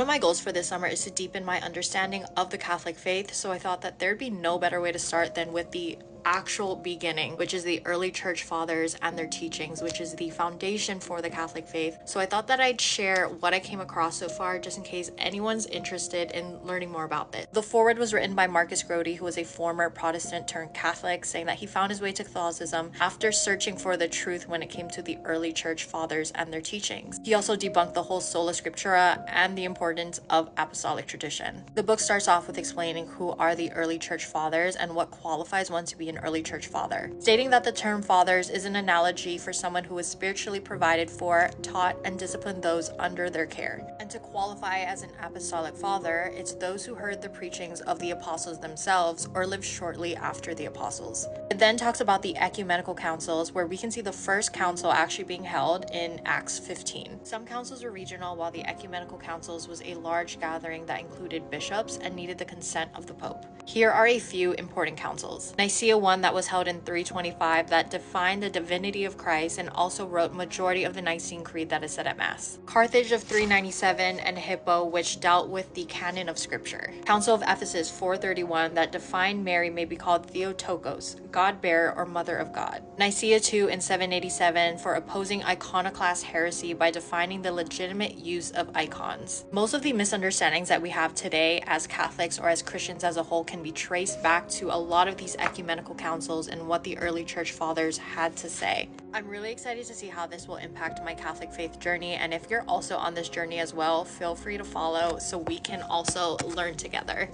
One of my goals for this summer is to deepen my understanding of the Catholic faith, so I thought that there'd be no better way to start than with the actual beginning, which is the early church fathers and their teachings, which is the foundation for the Catholic faith. So I thought that I'd share what I came across so far, just in case anyone's interested in learning more about this. The foreword was written by Marcus Grody, who was a former Protestant turned Catholic, saying that he found his way to Catholicism after searching for the truth when it came to the early church fathers and their teachings. He also debunked the whole sola scriptura and the importance of apostolic tradition. The book starts off with explaining who are the early church fathers and what qualifies one to be an early church father, stating that the term fathers is an analogy for someone who is spiritually provided for, taught, and disciplined those under their care. And to qualify as an apostolic father, it's those who heard the preachings of the apostles themselves or lived shortly after the apostles. It then talks about the ecumenical councils, where we can see the first council actually being held in Acts 15. Some councils were regional, while the ecumenical councils was a large gathering that included bishops and needed the consent of the Pope. Here are a few important councils. Nicaea I, that was held in 325, that defined the divinity of Christ and also wrote majority of the Nicene Creed that is said at Mass. Carthage of 397, and Hippo, which dealt with the canon of Scripture. Council of Ephesus 431, that defined Mary may be called Theotokos, God-bearer or Mother of God. Nicaea II in 787 for opposing iconoclast heresy by defining the legitimate use of icons. Most of the misunderstandings that we have today as Catholics or as Christians as a whole can be traced back to a lot of these ecumenical councils and what the early church fathers had to say. I'm really excited to see how this will impact my Catholic faith journey, and if you're also on this journey as well, feel free to follow so we can also learn together.